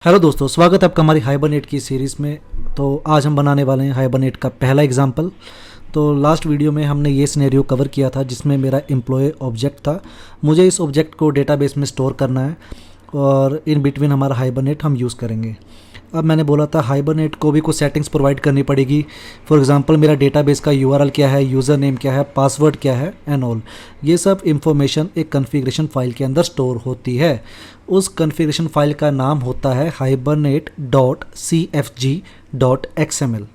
Hello दोस्तों, स्वागत है आपका हमारी हाइबरनेट की सीरीज़ में। तो आज हम बनाने वाले हैं हाइबरनेट का पहला एग्जांपल। तो लास्ट वीडियो में हमने ये सिनेरियो कवर किया था जिसमें मेरा एम्प्लॉय ऑब्जेक्ट था। मुझे इस ऑब्जेक्ट को डेटाबेस में स्टोर करना है और इन बिटवीन हमारा हाइबरनेट हम यूज़ करेंगे। अब मैंने बोला था हाइबरनेट को भी कुछ सेटिंग्स प्रोवाइड करनी पड़ेगी। फॉर एग्जांपल मेरा डेटाबेस का यूआरएल क्या है, यूज़र नेम क्या है, पासवर्ड क्या है एंड ऑल। ये सब इंफॉर्मेशन एक कॉन्फ़िगरेशन फाइल के अंदर स्टोर होती है। उस कॉन्फ़िगरेशन फाइल का नाम होता है hibernate.cfg.xml।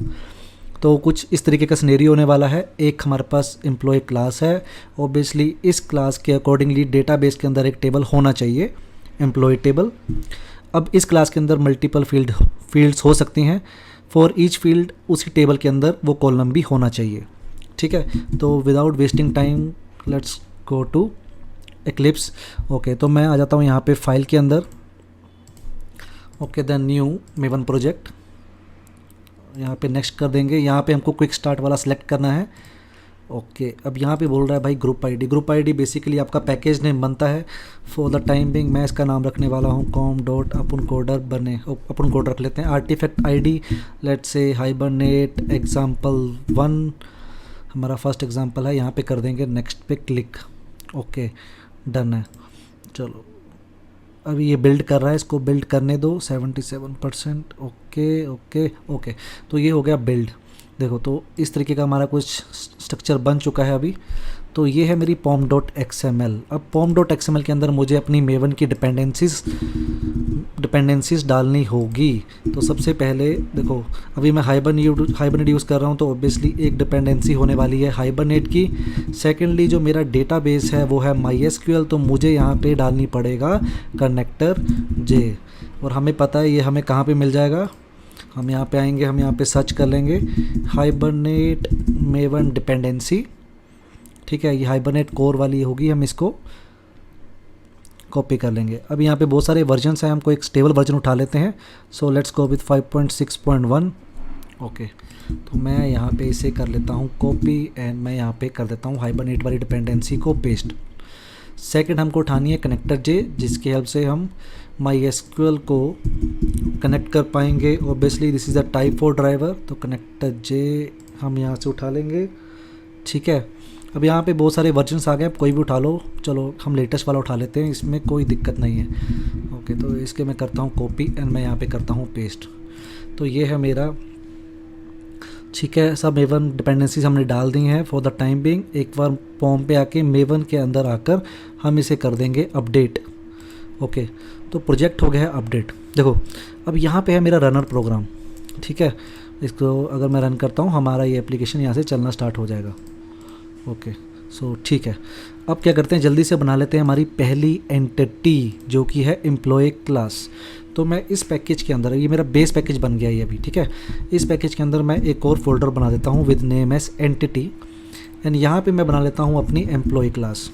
तो कुछ इस तरीके का सिनेरियो होने वाला है। एक हमारे पास एम्प्लॉय क्लास है। ऑब्वियसली इस क्लास के अकॉर्डिंगली डेटाबेस के अंदर एक टेबल होना चाहिए, एम्प्लॉय टेबल। अब इस क्लास के अंदर मल्टीपल फील्ड्स हो सकती हैं। फॉर ईच फील्ड उसी टेबल के अंदर वो कॉलम भी होना चाहिए। ठीक है, तो without wasting time let's go to Eclipse. Okay, तो मैं आ जाता हूँ यहाँ पे फाइल के अंदर। Okay, then new Maven project, यहाँ पे नेक्स्ट कर देंगे। यहाँ पे हमको क्विक स्टार्ट वाला सेलेक्ट करना है। ओके, अब यहाँ पे बोल रहा है भाई group ID. Group ID basically आपका पैकेज नेम बनता है। फॉर द टाइम बिंग मैं इसका नाम रखने वाला हूँ com.opencoder बने ओपन कोड रख लेते हैं। Artifact ID let's say Hibernate example1 हमारा फर्स्ट एग्जांपल है। यहाँ पे कर देंगे नेक्स्ट पे क्लिक। ओके, डन है। चलो अभी ये बिल्ड कर रहा है, इसको बिल्ड करने दो 77%। ओके ओके ओके, तो ये हो गया बिल्ड। देखो तो इस तरीके का हमारा कुछ स्ट्रक्चर बन चुका है अभी। तो ये है मेरी pom.xml। अब pom.xml के अंदर मुझे अपनी मेवन की डिपेंडेंसीज डालनी होगी। तो सबसे पहले देखो, अभी मैं हाइबरनेट यूज़ कर रहा हूँ, तो ऑब्वियसली एक डिपेंडेंसी होने वाली है हाइबरनेट की। सेकेंडली जो मेरा डेटाबेस है वो है MySQL, तो मुझे यहाँ पे डालनी पड़ेगा कनेक्टर जे। और हमें पता है ये हमें कहाँ पे मिल जाएगा। हम यहाँ पे आएंगे, हम यहाँ पे सर्च कर लेंगे हाइबरनेट मेवन डिपेंडेंसी। ठीक है, ये हाइबरनेट कोर वाली होगी, हम इसको कॉपी कर लेंगे। अब यहाँ पे बहुत सारे वर्जन्स हैं, हमको एक स्टेबल वर्जन उठा लेते हैं। So let's go with 5.6.1। Okay, तो मैं यहाँ पे इसे कर लेता हूँ कॉपी एंड मैं यहाँ पे कर देता हूँ हाइबरनेट वाली डिपेंडेंसी को पेस्ट। सेकंड हमको उठानी है कनेक्टर जे, जिसकी हेल्प से हम MySQL को कनेक्ट कर पाएंगे। Obviously this is a type 4 driver, तो कनेक्टर जे हम यहाँ से उठा लेंगे। ठीक है, अब यहाँ पे बहुत सारे वर्जन्स आ गए, आप कोई भी उठा लो। चलो हम लेटेस्ट वाला उठा लेते हैं, इसमें कोई दिक्कत नहीं है। ओके, तो इसके मैं करता हूँ कॉपी एंड मैं यहाँ पे करता हूँ पेस्ट। तो ये है मेरा। ठीक है, सब मेवन डिपेंडेंसीज हमने डाल दी हैं फॉर द टाइम बिंग। एक बार पॉम पे आके मेवन के अंदर आकर हम इसे कर देंगे अपडेट। ओके, तो प्रोजेक्ट हो गया है अपडेट। देखो अब यहाँ पे है मेरा रनर प्रोग्राम। ठीक है, इसको अगर मैं रन करता हूँ हमारा ये एप्लीकेशन यहाँ से चलना स्टार्ट हो जाएगा। ओके, सो ठीक है, अब क्या करते हैं जल्दी से बना लेते हैं हमारी पहली एंटिटी जो कि है एम्प्लॉय क्लास। तो मैं इस पैकेज के अंदर, ये मेरा बेस पैकेज बन गया ये अभी। ठीक है, इस पैकेज के अंदर मैं एक और फोल्डर बना देता हूँ with name S entity and यहाँ पे मैं बना लेता हूँ अपनी एम्प्लॉय क्लास।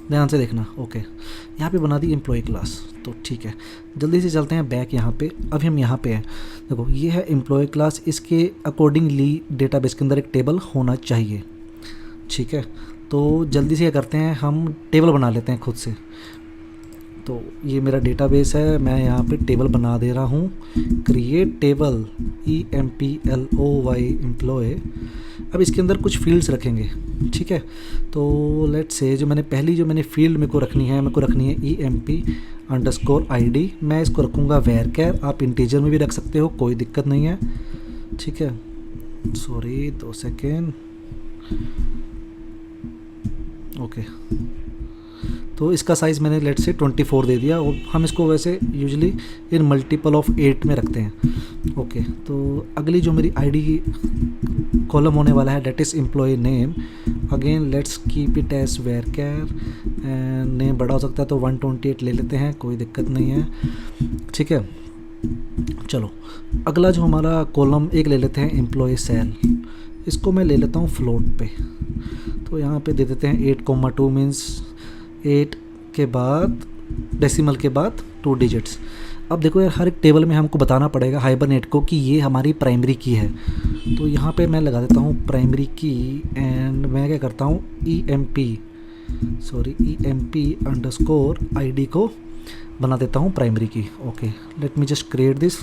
ध्यान से देखना। ओके, यहाँ पे बना दी एम्प्लॉय क्लास। तो ठीक है, जल्दी से चलते हैं बैक यहाँ पे। अभी हम यहाँ पे हैं। देखो ये है एम्प्लॉय क्लास, इसके अकॉर्डिंगली डेटाबेस के अंदर एक टेबल होना चाहिए। ठीक है, तो जल्दी से क्या करते हैं हम टेबल बना लेते हैं खुद से। तो ये मेरा डेटाबेस है, मैं यहाँ पे टेबल बना दे रहा हूँ। Create table EMPLOY employ. अब इसके अंदर कुछ फील्ड्स रखेंगे। ठीक है, तो लेट्स से जो मैंने फील्ड मेरे को रखनी है EMP_ID। मैं इसको रखूँगा varchar। आप इंटीजर में भी रख सकते हो, कोई दिक्कत नहीं है। ठीक है, सॉरी 2 सेकेंड। ओके, तो इसका साइज़ मैंने लेट से 24 दे दिया और हम इसको वैसे यूजुअली इन मल्टीपल ऑफ 8 में रखते हैं। ओके, तो अगली जो मेरी आईडी की कॉलम होने वाला है date is employ name. Again let's keep it as varchar and name बड़ा हो सकता है तो 128 ले लेते हैं, कोई दिक्कत नहीं है। ठीक है, चलो अगला जो हमारा कॉलम एक ले लेते हैं एम्प्लॉय सेल। इसको मैं ले लेता हूँ फ्लोट पे। तो यहाँ पे दे देते हैं 8,2 मीन्स 8 के बाद डेसिमल के बाद 2 डिजिट्स। अब देखो यार, हर एक टेबल में हमको बताना पड़ेगा हाइबरनेट को कि ये हमारी प्राइमरी की है। तो यहाँ पे मैं लगा देता हूँ प्राइमरी की एंड मैं क्या करता हूँ EMP_ID को बना देता हूँ प्राइमरी की। Okay, let me just create this.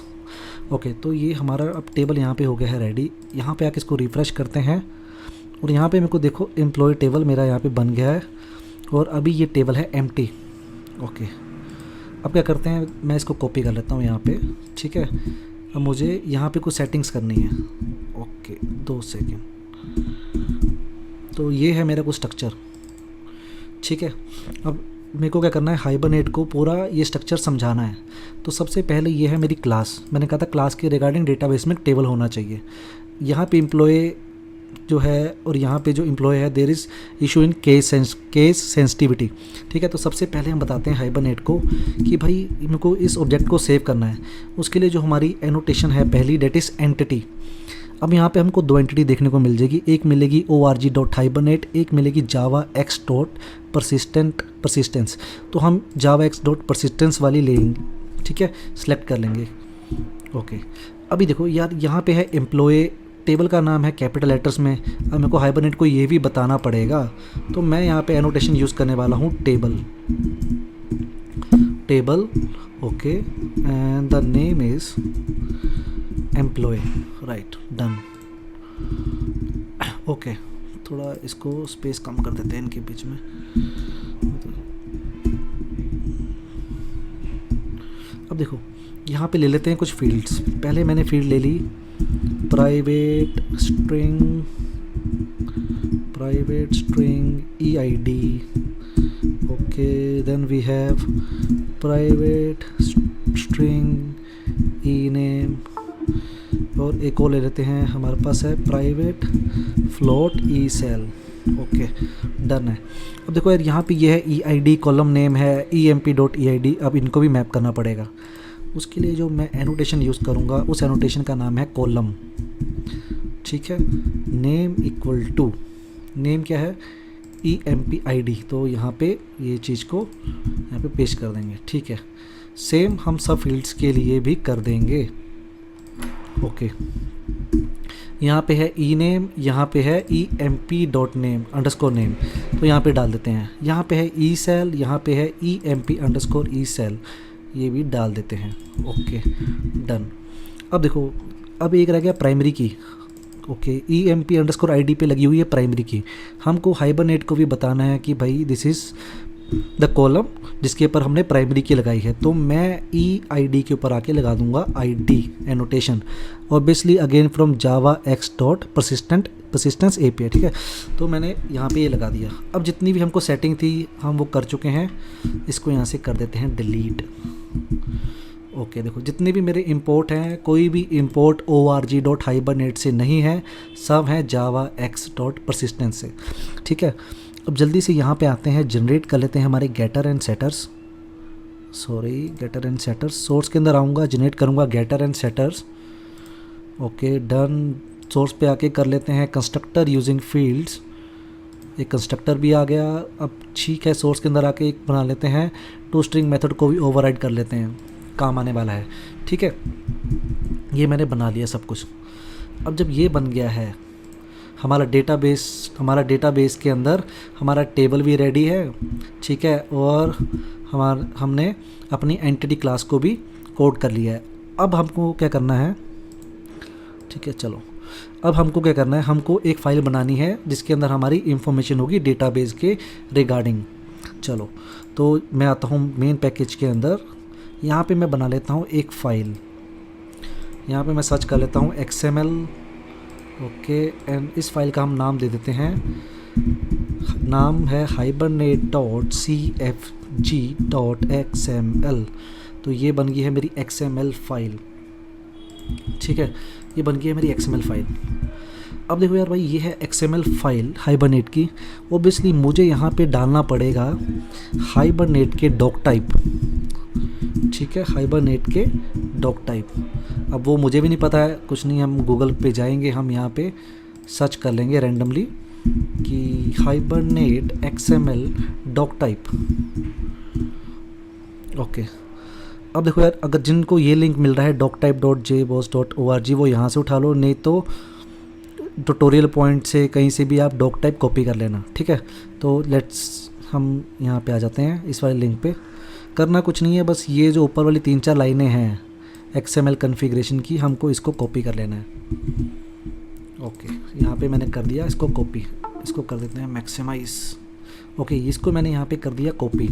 Okay, तो ये हमारा अब टेबल यहाँ पे हो गया है रेडी। यहाँ पे आके इसको रिफ़्रेश करते हैं और यहाँ पे मेरे को देखो एम्प्लॉय टेबल मेरा यहाँ पे बन गया है और अभी ये टेबल है एम्प्टी। ओके, अब क्या करते हैं, मैं इसको कॉपी कर लेता हूँ यहाँ पे। ठीक है, अब मुझे यहाँ पे कुछ सेटिंग्स करनी है। Okay, 2 second. तो ये है मेरा कुछ स्ट्रक्चर। ठीक है, अब मेरे को क्या करना है, हाइबरनेट को पूरा ये स्ट्रक्चर समझाना है। तो सबसे पहले ये है मेरी क्लास। मैंने कहा था क्लास के रिगार्डिंग डेटाबेस में टेबल होना चाहिए। यहाँ पे एम्प्लॉय जो है और यहाँ पे जो एम्प्लॉय है there is issue in case sensitivity. ठीक है, तो सबसे पहले हम बताते हैं हाइबरनेट को कि भाई मेरे को इस ऑब्जेक्ट को सेव करना है। उसके लिए जो हमारी एनोटेशन है पहली, डेट इज़ एंटिटी। अब यहाँ पे हमको 2 एंटिटी देखने को मिल जाएगी। एक मिलेगी org.hibernate, एक मिलेगी javax.persistence। तो हम javax.persistence वाली लेंगे। ठीक है, सेलेक्ट कर लेंगे। ओके, अभी देखो यार यहाँ पे है एम्प्लॉय, टेबल का नाम है कैपिटल लेटर्स में। अब मेरे को हाइबरनेट को ये भी बताना पड़ेगा, तो मैं यहाँ पे एनोटेशन यूज़ करने वाला हूँ table. Okay, and the name is employ. Right, done. Okay, थोड़ा इसको स्पेस कम कर देते हैं इनके बीच में। अब देखो यहाँ पे ले लेते हैं कुछ फील्ड्स। पहले मैंने फील्ड ले ली private string EID। Okay, then we have private string ename और एक और ले लेते हैं, हमारे पास है private float ecell। Okay, done है। अब देखो यार यहाँ पे ये है EID, कॉलम नेम है emp.eid। अब इनको भी मैप करना पड़ेगा। उसके लिए जो मैं एनोटेशन यूज़ करूँगा उस एनोटेशन का नाम है कॉलम। ठीक है, नेम इक्वल टू, नेम क्या है EMPID। तो यहाँ पे ये चीज़ को यहाँ पे पेस्ट कर देंगे। ठीक है, सेम हम सब फील्ड्स के लिए भी कर देंगे। ओके, यहाँ पे है ename, यहाँ पे है emp.name_name। तो यहाँ पे डाल देते हैं। यहाँ पे है ecell, यहाँ पे है emp_ecell, ये भी डाल देते हैं। Okay, done. अब देखो अब एक रह गया प्राइमरी की। ओके, emp_id पे लगी हुई है प्राइमरी की। हमको हाइबरनेट को भी बताना है कि भाई दिस इज़ द कॉलम जिसके ऊपर हमने प्राइमरी की लगाई है। तो मैं EID के ऊपर आके लगा दूंगा ID annotation, obviously again from javax.persistence API। ठीक है, तो मैंने यहाँ पे ये लगा दिया। अब जितनी भी हमको सेटिंग थी हम वो कर चुके हैं। इसको यहाँ से कर देते हैं डिलीट। ओके, देखो जितने भी मेरे इंपोर्ट हैं, कोई भी इंपोर्ट org.hibernate से नहीं है, सब हैं javax.persistence से। ठीक है, अब जल्दी से यहाँ पे आते हैं, जनरेट कर लेते हैं हमारे गेटर एंड सेटर्स। सोर्स के अंदर आऊँगा, जनरेट करूँगा getter and setters. Okay, done. Source पे आके कर लेते हैं कंस्ट्रक्टर यूजिंग फील्ड्स। एक कंस्ट्रक्टर भी आ गया। अब ठीक है, सोर्स के अंदर आके एक बना लेते हैं टू स्ट्रिंग मेथड को भी ओवरराइड कर लेते हैं, काम आने वाला है। ठीक है, ये मैंने बना लिया सब कुछ। अब जब ये बन गया है हमारा डेटाबेस के अंदर हमारा टेबल भी रेडी है। ठीक है, और हमने अपनी एंटिटी क्लास को भी कोड कर लिया है। अब हमको क्या करना है, ठीक है चलो, अब हमको क्या करना है, हमको एक फ़ाइल बनानी है जिसके अंदर हमारी इंफॉर्मेशन होगी डेटाबेस के रिगार्डिंग। चलो, तो मैं आता हूँ मेन पैकेज के अंदर। यहाँ पे मैं बना लेता हूँ एक फ़ाइल। यहाँ पे मैं सर्च कर लेता हूँ XML। ओके, एंड इस फाइल का हम नाम दे देते हैं, नाम है hibernate.cfg.xml। तो ये बन गई है मेरी XML फाइल। ठीक है, ये बन गई है मेरी XML फाइल। अब देखो यार भाई, ये है XML फाइल हाइबरनेट की। ओबियसली मुझे यहाँ पे डालना पड़ेगा हाइबरनेट के डॉक टाइप। ठीक है, हाइबरनेट के डॉक टाइप। अब वो मुझे भी नहीं पता है, कुछ नहीं, हम गूगल पे जाएंगे, हम यहाँ पे सर्च कर लेंगे रैंडमली कि Hibernate XML doc type. Okay, अब देखो यार, अगर जिनको ये लिंक मिल रहा है doctype.jboss.org वो यहाँ से उठा लो, नहीं तो ट्यूटोरियल पॉइंट से कहीं से भी आप डॉक टाइप कॉपी कर लेना। ठीक है, तो लेट्स हम यहाँ पे आ जाते हैं इस वाले लिंक पे। करना कुछ नहीं है, बस ये जो ऊपर वाली 3-4 लाइनें हैं XML कॉन्फ़िगरेशन की, हमको इसको कॉपी कर लेना है। ओके, यहाँ पे मैंने कर दिया इसको कॉपी, इसको कर देते हैं मैक्सिमाइज़। ओके, इसको मैंने यहाँ पे कर दिया कॉपी।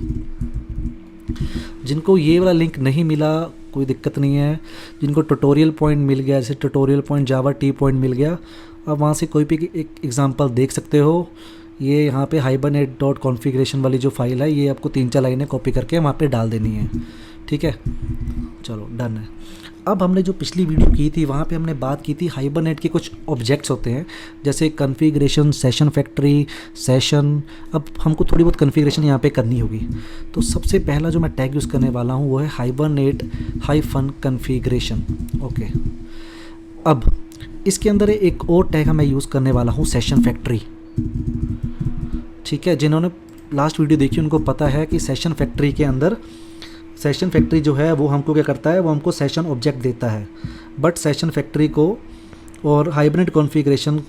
जिनको ये वाला लिंक नहीं मिला कोई दिक्कत नहीं है, जिनको ट्यूटोरियल पॉइंट मिल गया, जैसे ट्यूटोरियल पॉइंट जावा टी पॉइंट मिल गया, अब वहाँ से कोई भी एक एग्जांपल देख सकते हो। ये यहाँ पे hibernate.configuration वाली जो फाइल है, ये आपको 3-4 लाइनें कॉपी करके वहाँ पे डाल देनी है। ठीक है, चलो डन है। अब हमने जो पिछली वीडियो की थी वहाँ पे हमने बात की थी हाइबरनेट के कुछ ऑब्जेक्ट्स होते हैं, जैसे कॉन्फ़िगरेशन, सेशन फैक्ट्री, सेशन। अब हमको थोड़ी बहुत कॉन्फ़िगरेशन यहाँ पे करनी होगी। तो सबसे पहला जो मैं टैग यूज़ करने वाला हूँ वो है hibernate-configuration। ओके, अब इसके अंदर एक और टैग मैं यूज़ करने वाला हूँ, सेशन फैक्ट्री। ठीक है, जिन्होंने लास्ट वीडियो देखी उनको पता है कि सेशन फैक्ट्री के अंदर, सेशन फैक्ट्री जो है वो हमको क्या करता है, वो हमको सेशन ऑब्जेक्ट देता है। बट सेशन फैक्ट्री को और हाइबरनेट कॉन्फ़िगरेशन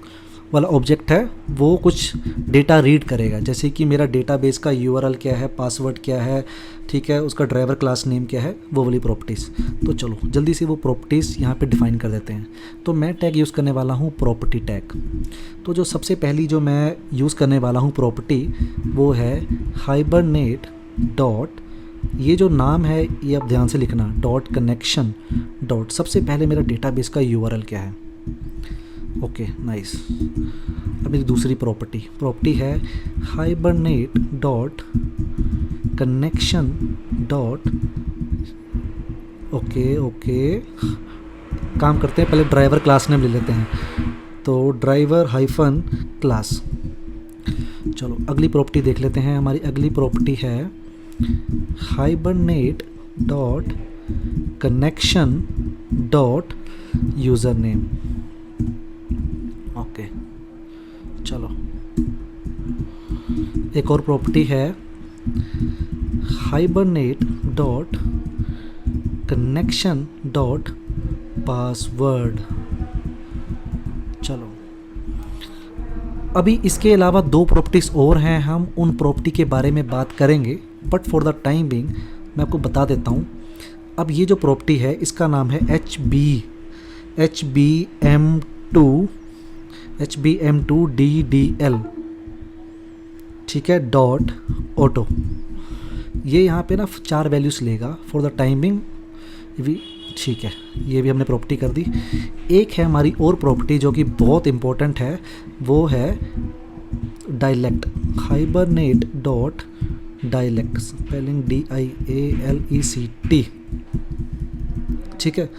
वाला ऑब्जेक्ट है वो कुछ डेटा रीड करेगा, जैसे कि मेरा डेटाबेस का URL क्या है, पासवर्ड क्या है, ठीक है, उसका ड्राइवर क्लास नेम क्या है, वो वाली प्रॉपर्टीज़। तो चलो जल्दी से वो प्रॉपर्टीज़ यहाँ पे डिफ़ाइन कर देते हैं। तो मैं टैग यूज़ करने वाला हूँ प्रॉपर्टी टैग। तो जो सबसे पहली जो मैं यूज़ करने वाला हूँ प्रॉपर्टी, वो है हाइबरनेट डॉट, ये जो नाम है ये आप ध्यान से लिखना, डॉट कनेक्शन डॉट, सबसे पहले मेरा डेटाबेस का URL क्या है। Okay nice. अब मेरी दूसरी प्रॉपर्टी है hibernate dot connection dot, okay काम करते हैं, पहले ड्राइवर क्लास नेम ले लेते हैं। तो ड्राइवर हाइफन क्लास। चलो अगली प्रॉपर्टी देख लेते हैं। हमारी अगली प्रॉपर्टी है hibernate dot connection dot user name. Okay, चलो एक और प्रॉपर्टी है hibernate dot connection dot password. चलो अभी इसके अलावा 2 प्रॉपर्टीज़ और हैं, हम उन प्रॉपर्टी के बारे में बात करेंगे, but for the time being मैं आपको बता देता हूँ। अब ये जो प्रॉपर्टी है इसका नाम है HBM2DDL, ठीक है, डॉट ऑटो। ये यहाँ पे ना 4 वैल्यूज़ लेगा फॉर द टाइमिंग भी, ठीक है, ये भी हमने प्रॉपर्टी कर दी। एक है हमारी और प्रॉपर्टी जो कि बहुत इम्पोर्टेंट है, वो है dialect, hibernate dot dialect, spelling DIALECT। ठीक है,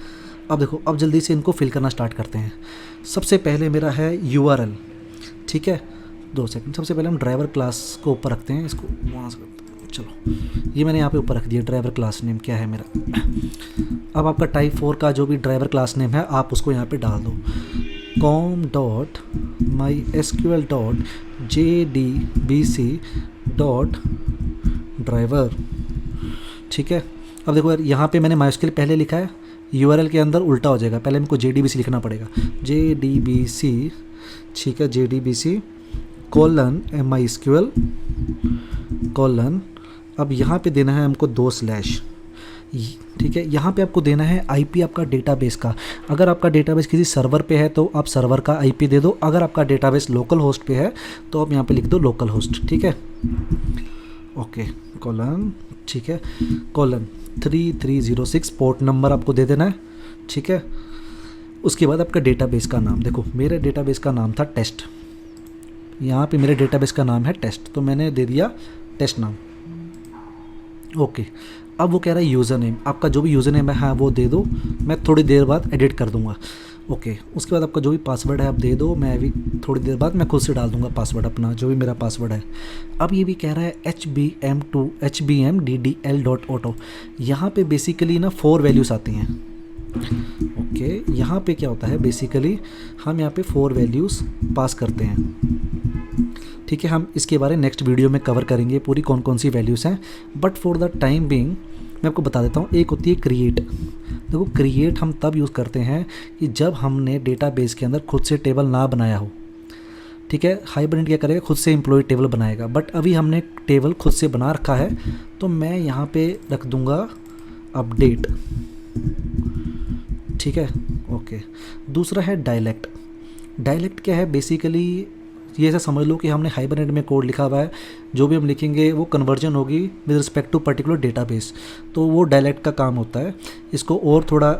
अब देखो, अब जल्दी से इनको फिल करना स्टार्ट करते हैं। सबसे पहले मेरा है URL, ठीक है, 2 सेकंड। सबसे पहले हम ड्राइवर क्लास को ऊपर रखते हैं, इसको वहाँ से, चलो ये मैंने यहाँ पे ऊपर रख दिया। ड्राइवर क्लास नेम क्या है मेरा, अब आपका टाइप 4 का जो भी ड्राइवर क्लास नेम है आप उसको यहाँ पे डाल दो, com.mysql dot JDBC dot driver. ठीक है, अब देखो यार, यहाँ पे मैंने MySQL पहले लिखा है, URL के अंदर उल्टा हो जाएगा, पहले हमको JDBC लिखना पड़ेगा, JDBC, ठीक है, JDBC कोलन MySQL कोलन। अब यहाँ पे देना है हमको 2 स्लैश, ठीक है, यहाँ पे आपको देना है IP आपका डेटाबेस का। अगर आपका डेटाबेस किसी सर्वर पे है तो आप सर्वर का IP दे दो, अगर आपका डेटाबेस लोकल होस्ट पे है तो आप यहाँ पे लिख दो लोकल होस्ट। ठीक है, ओके, कोलन, ठीक है, कोलन 3306 पोर्ट नंबर आपको दे देना है। ठीक है, उसके बाद आपका डेटाबेस का नाम, देखो मेरे डेटाबेस का नाम था टेस्ट, यहाँ पे मेरे डेटाबेस का नाम है टेस्ट, तो मैंने दे दिया टेस्ट नाम। ओके, अब वो कह रहा है यूज़र नेम, आपका जो भी यूज़र नेम है हाँ वो दे दो, मैं थोड़ी देर बाद एडिट कर दूँगा। ओके, उसके बाद आपका जो भी पासवर्ड है आप दे दो, मैं भी थोड़ी देर बाद मैं खुद से डाल दूँगा पासवर्ड अपना, जो भी मेरा पासवर्ड है। अब ये भी कह रहा है HBM2HBMDDL डॉट ऑटो, यहाँ पे बेसिकली ना 4 वैल्यूज़ आती हैं। ओके, यहाँ पे क्या होता है, बेसिकली हम यहाँ पे 4 वैल्यूज़ पास करते हैं। ठीक है, हम इसके बारे में नेक्स्ट वीडियो में कवर करेंगे पूरी कौन कौन सी वैल्यूज़ हैं, but for the time being मैं आपको बता देता हूँ। एक होती है क्रिएट। देखो क्रिएट हम तब यूज़ करते हैं कि जब हमने डेटाबेस के अंदर खुद से टेबल ना बनाया हो। ठीक है। हाइबरनेट क्या करेगा, खुद से एम्प्लॉय टेबल बनाएगा, बट अभी हमने टेबल खुद से बना रखा है, तो मैं यहाँ पे रख दूँगा अपडेट, ठीक है। ओके, दूसरा है डायलेक्ट। डायलेक्ट क्या है, बेसिकली ये ऐसा समझ लो कि हमने हाइबरनेट में कोड लिखा हुआ है, जो भी हम लिखेंगे वो कन्वर्जन होगी with respect to particular database, तो वो डायलेक्ट का काम होता है। इसको और थोड़ा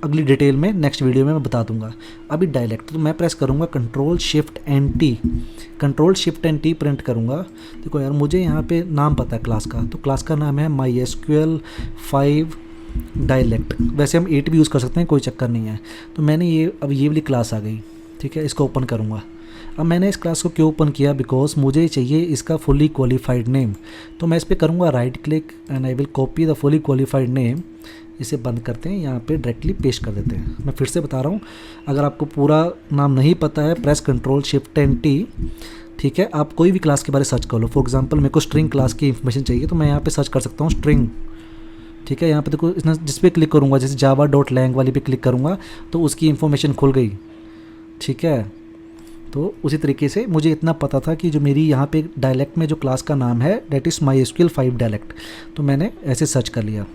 अगली डिटेल में नेक्स्ट वीडियो में मैं बता दूंगा। अभी डायलेक्ट तो मैं प्रेस करूंगा control shift and T, control shift and T print करूंगा। देखो यार, मुझे यहाँ पे नाम पता है क्लास का, तो क्लास का नाम है MySQL 5 डायलेक्ट। वैसे हम 8 भी यूज़ कर सकते हैं, कोई चक्कर नहीं है। तो मैंने ये अब ये वाली क्लास आ गई, ठीक है। इसको ओपन करूँगा। अब मैंने इस क्लास को क्यों ओपन किया, बिकॉज मुझे चाहिए इसका फुली क्वालिफाइड नेम। तो मैं इस पर करूँगा right click and I will copy the fully qualified name. इसे बंद करते हैं, यहाँ पे डायरेक्टली पेस्ट कर देते हैं। मैं फिर से बता रहा हूँ, अगर आपको पूरा नाम नहीं पता है, press control shift and T, ठीक है। आप कोई भी क्लास के बारे में सर्च कर लो। फॉर एग्जांपल मेरे को स्ट्रिंग क्लास की इन्फॉर्मेशन चाहिए, तो मैं यहाँ पे सर्च कर सकता हूँ स्ट्रिंग, ठीक है। यहाँ पे देखो, जिस पे क्लिक करूँगा, जैसे java.lang वाली पे क्लिक करूँगा तो उसकी इन्फॉर्मेशन खुल गई, ठीक है। तो उसी तरीके से मुझे इतना पता था कि जो मेरी यहाँ पे डायलेक्ट में जो क्लास का नाम है डेट इज़ MySQL 5 डायलेक्ट, तो मैंने ऐसे सर्च कर लिया।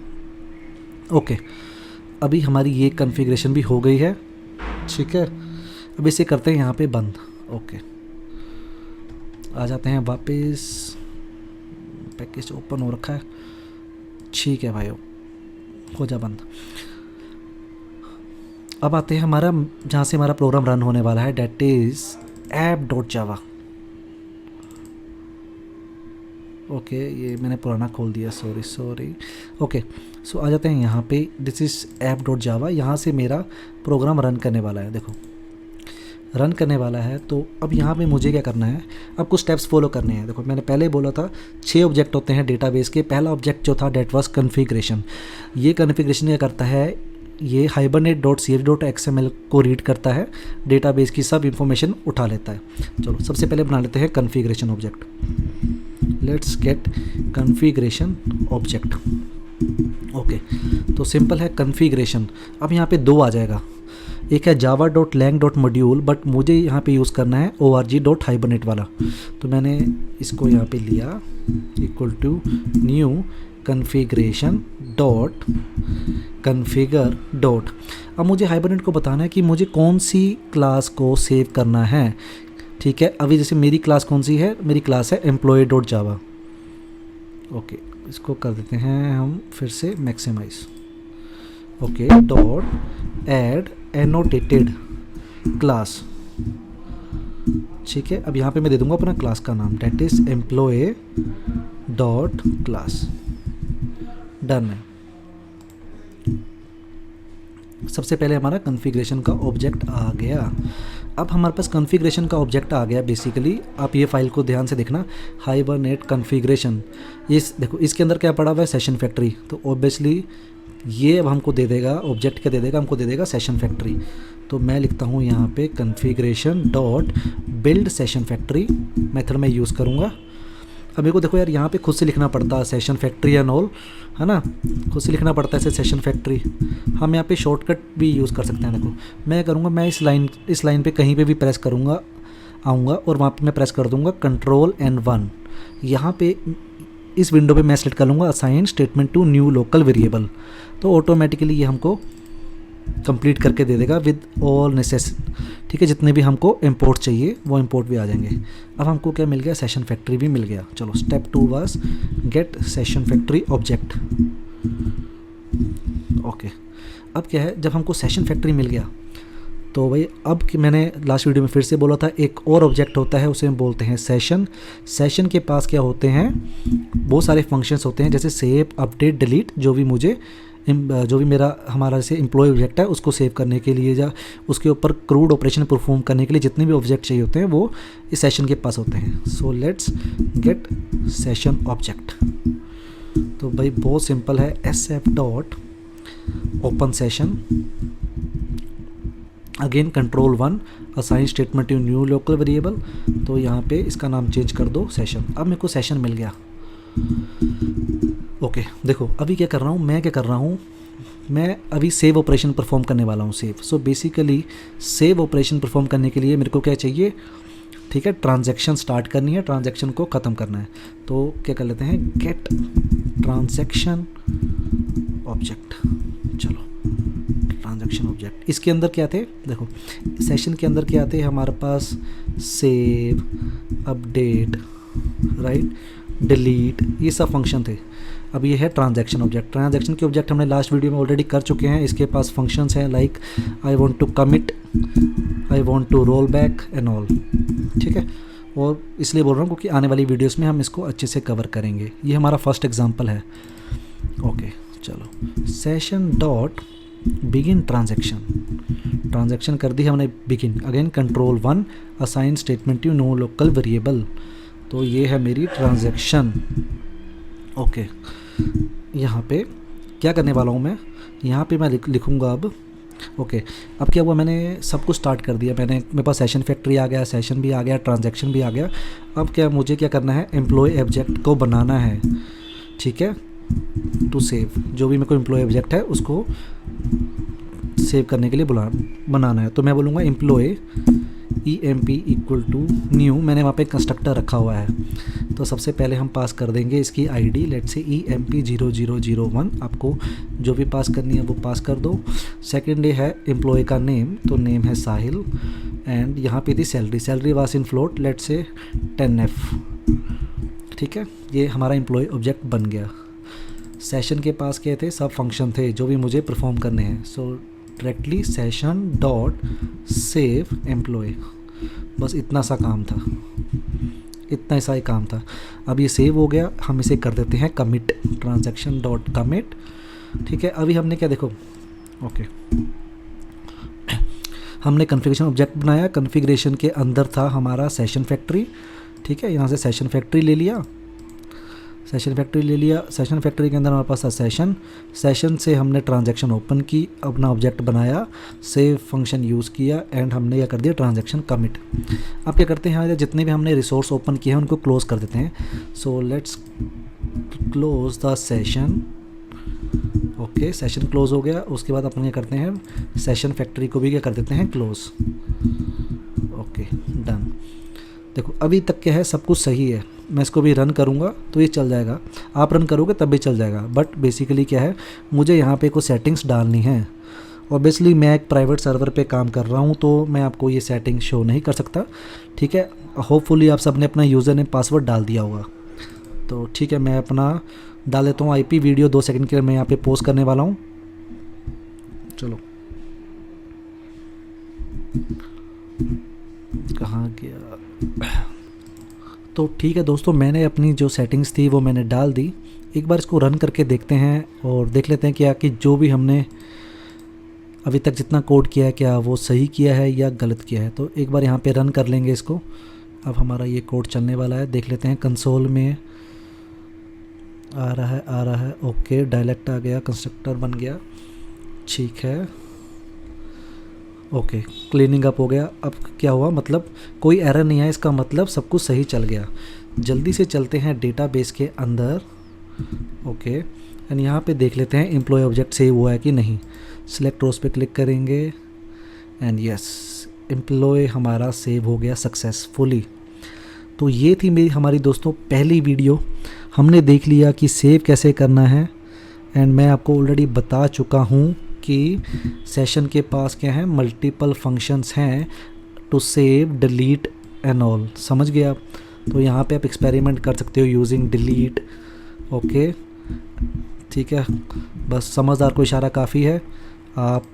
ओके, अभी हमारी ये कॉन्फ़िगरेशन भी हो गई है, ठीक है। अब इसे करते हैं यहाँ पे बंद। ओके, आ जाते हैं वापस, पैकेज ओपन हो रखा है, ठीक है भाई, हो जा बंद। अब आते हैं हमारा जहाँ से हमारा प्रोग्राम रन होने वाला है, डेट इज़ app.java। ओके, ये मैंने पुराना खोल दिया, सॉरी। ओके, सो आ जाते हैं यहाँ पे, दिस इज़ app.java। यहाँ से मेरा प्रोग्राम रन करने वाला है, देखो रन करने वाला है। तो अब यहाँ पे मुझे क्या करना है, अब कुछ स्टेप्स फॉलो करने हैं। देखो, मैंने पहले बोला था 6 ऑब्जेक्ट होते हैं डेटाबेस के। पहला ऑब्जेक्ट जो था डेट वाज कॉन्फ़िगरेशन। ये कॉन्फ़िगरेशन क्या करता है, ये hibernate.ch.xml को रीड करता है, डेटाबेस की सब इंफॉर्मेशन उठा लेता है। चलो, सबसे पहले बना लेते हैं configuration object. Let's get configuration object. Okay, तो सिंपल है कॉन्फ़िगरेशन। अब यहाँ पे 2 आ जाएगा, एक है java.lang.module, बट मुझे यहाँ पे यूज़ करना है org.hibernate वाला। तो मैंने इसको यहाँ पे लिया, equal to new configuration dot configure dot. अब मुझे हाइबरनेट को बताना है कि मुझे कौन सी क्लास को सेव करना है, ठीक है। अभी जैसे मेरी क्लास कौन सी है, मेरी क्लास है employee.java। ओके, इसको कर देते हैं हम फिर से maximize. Okay, dot add annotated class, ठीक है। अब यहाँ पे मैं दे दूंगा अपना क्लास का नाम, date is employ dot class. Done है। सबसे पहले हमारा कॉन्फ़िगरेशन का ऑब्जेक्ट आ गया। अब हमारे पास कॉन्फ़िगरेशन का ऑब्जेक्ट आ गया। बेसिकली आप ये फाइल को ध्यान से देखना, हाइबरनेट कॉन्फ़िगरेशन। इस देखो, इसके अंदर क्या पड़ा हुआ है, सेशन फैक्ट्री। तो ऑब्वियसली ये अब हमको दे देगा, ऑब्जेक्ट क्या दे देगा, हमको दे देगा सेशन फैक्ट्री। तो मैं लिखता हूँ यहाँ पे configuration dot build session factory method में यूज़ करूँगा। अब मेरे को देखो यार, यहाँ पे खुद से लिखना पड़ता है सेशन फैक्ट्री एंड ऑल, है ना, खुद से लिखना पड़ता है ऐसे सेशन फैक्ट्री। हम यहाँ पे शॉर्टकट भी यूज़ कर सकते हैं। देखो मैं करूँगा, मैं इस लाइन पे कहीं पे भी प्रेस करूँगा, आऊँगा और वहाँ पे मैं प्रेस कर दूँगा Ctrl+1। यहाँ पे इस विंडो पे मैं सेलेक्ट कर लूँगा assign statement to new local variable. तो ऑटोमेटिकली ये हमको कंप्लीट करके दे देगा विद ऑल नेसेस, ठीक है। जितने भी हमको इंपोर्ट चाहिए वो इंपोर्ट भी आ जाएंगे। अब हमको क्या मिल गया, सेशन फैक्ट्री भी मिल गया। चलो, step 2 was get session factory object. Okay, अब क्या है, जब हमको सेशन फैक्ट्री मिल गया तो भाई अब कि मैंने लास्ट वीडियो में फिर से बोला था, एक और ऑब्जेक्ट होता है, उसे हम बोलते हैं सेशन। सेशन के पास क्या होते हैं, बहुत सारे फंक्शंस होते हैं, जैसे सेव, अपडेट, डिलीट। जो भी मेरा हमारा जैसे एम्प्लॉय ऑब्जेक्ट है उसको सेव करने के लिए या उसके ऊपर क्रूड ऑपरेशन परफॉर्म करने के लिए जितने भी ऑब्जेक्ट चाहिए होते हैं वो इस सेशन के पास होते हैं। So let's get session object. तो भाई बहुत सिंपल है, sf dot open session, again Ctrl+1 assign statement to new local variable. तो यहाँ पे इसका नाम चेंज कर दो सेशन। अब मेरे को सेशन मिल गया। ओके, देखो अभी क्या कर रहा हूँ, मैं अभी सेव ऑपरेशन परफॉर्म करने वाला हूँ। Save, so basically save operation perform करने के लिए मेरे को क्या चाहिए, ठीक है, ट्रांजैक्शन स्टार्ट करनी है, ट्रांजैक्शन को ख़त्म करना है। तो क्या कर लेते हैं, गेट ट्रांजैक्शन ऑब्जेक्ट। चलो ट्रांजैक्शन ऑब्जेक्ट, इसके अंदर क्या थे, देखो सेशन के अंदर क्या थे हमारे पास, सेव, अपडेट, राइट, डिलीट, ये सब फंक्शन थे। अब ये है ट्रांजैक्शन ऑब्जेक्ट। ट्रांजैक्शन के ऑब्जेक्ट हमने लास्ट वीडियो में ऑलरेडी कर चुके हैं। इसके पास फंक्शंस हैं like I want to commit, I want to roll back and all, ठीक है। और इसलिए बोल रहा हूँ क्योंकि आने वाली वीडियोस में हम इसको अच्छे से कवर करेंगे। ये हमारा फर्स्ट एग्जांपल है। ओके चलो, session dot begin transaction, transaction कर दी हमने begin. Again control 1 assign statement to new local variable. तो ये है मेरी ट्रांजैक्शन। ओके, यहाँ पे क्या करने वाला हूँ मैं, यहाँ पे मैं लिखूँगा अब। ओके, अब क्या हुआ, मैंने सब कुछ स्टार्ट कर दिया। मेरे पास सेशन फैक्ट्री आ गया, सेशन भी आ गया, ट्रांजैक्शन भी आ गया। अब क्या मुझे क्या करना है, एम्प्लॉय ऑब्जेक्ट को बनाना है, ठीक है, टू सेव। जो भी मेरे को एम्प्लॉय ऑब्जेक्ट है उसको सेव करने के लिए बनाना है। तो मैं बोलूँगा employ EMP equal to new, मैंने वहाँ पे कंस्ट्रक्टर रखा हुआ है। तो सबसे पहले हम पास कर देंगे इसकी आईडी, लेट्स से EMP 0001। आपको जो भी पास करनी है वो पास कर दो। सेकेंड है एम्प्लॉय का नेम, तो नेम है साहिल। एंड यहाँ पे थी salary, salary was in float, let's say 10F, ठीक है। ये हमारा एम्प्लॉय ऑब्जेक्ट बन गया। सेशन के पास क्या थे, सब फंक्शन थे जो भी मुझे परफॉर्म करने हैं। So directly session dot save employ, बस इतना सा काम था, इतना सा ही काम था। अब ये सेव हो गया, हम इसे कर देते हैं कमिट, ट्रांजैक्शन डॉट कमिट, ठीक है। अभी हमने क्या, देखो ओके, हमने कॉन्फ़िगरेशन ऑब्जेक्ट बनाया। कॉन्फ़िगरेशन के अंदर था हमारा सेशन फैक्ट्री, ठीक है। यहाँ से सेशन फैक्ट्री ले लिया, सेशन फैक्ट्री ले लिया। सेशन फैक्ट्री के अंदर हमारे पास था सेशन, सेशन से हमने ट्रांजैक्शन ओपन की, अपना ऑब्जेक्ट बनाया, सेव फंक्शन यूज़ किया एंड हमने क्या कर दिया, ट्रांजैक्शन कमिट। अब क्या करते हैं, जितने भी हमने रिसोर्स ओपन किए हैं उनको क्लोज़ कर देते हैं। So let's close the session. Okay, session close हो गया। उसके बाद अपन क्या करते हैं, सेशन फैक्ट्री को भी क्या कर देते हैं, क्लोज। Okay done. देखो अभी तक क्या है, सब कुछ सही है। मैं इसको भी रन करूँगा तो ये चल जाएगा, आप रन करोगे तब भी चल जाएगा। बट बेसिकली क्या है, मुझे यहाँ पे कुछ सेटिंग्स डालनी है। ऑब्वियसली मैं एक प्राइवेट सर्वर पे काम कर रहा हूँ तो मैं आपको ये सेटिंग शो नहीं कर सकता, ठीक है। होपफुली आप सब ने अपना यूज़र नेम पासवर्ड डाल दिया होगा। तो ठीक है, मैं अपना डाल देता हूँ IP वीडियो 2 सेकंड के लिए मैं यहाँ पे पोस्ट करने वाला हूँ। चलो कहाँ गया, तो ठीक है दोस्तों, मैंने अपनी जो सेटिंग्स थी वो मैंने डाल दी। एक बार इसको रन करके देखते हैं और देख लेते हैं क्या कि जो भी हमने अभी तक जितना कोड किया है क्या वो सही किया है या गलत किया है। तो एक बार यहाँ पे रन कर लेंगे इसको। अब हमारा ये कोड चलने वाला है, देख लेते हैं। कंसोल में आ रहा है। ओके, डायलेक्ट आ गया, कंस्ट्रक्टर बन गया, ठीक है। ओके, क्लीनिंग अप हो गया। अब क्या हुआ, मतलब कोई एरर नहीं है, इसका मतलब सब कुछ सही चल गया। जल्दी से चलते हैं डेटाबेस के अंदर। ओके, एंड यहाँ पे देख लेते हैं एम्प्लॉय ऑब्जेक्ट सेव हुआ है कि नहीं। सिलेक्ट रोज पे क्लिक करेंगे एंड यस, एम्प्लॉय हमारा सेव हो गया सक्सेसफुली। तो ये थी हमारी दोस्तों पहली वीडियो। हमने देख लिया कि सेव कैसे करना है एंड मैं आपको ऑलरेडी बता चुका हूँ कि सेशन के पास क्या है, मल्टीपल फंक्शंस हैं to save, delete and all. समझ गए आप। तो यहाँ पे आप एक्सपेरिमेंट कर सकते हो यूजिंग डिलीट। ओके ठीक है, बस समझदार को इशारा काफ़ी है। आप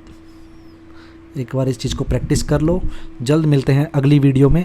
एक बार इस चीज़ को प्रैक्टिस कर लो। जल्द मिलते हैं अगली वीडियो में।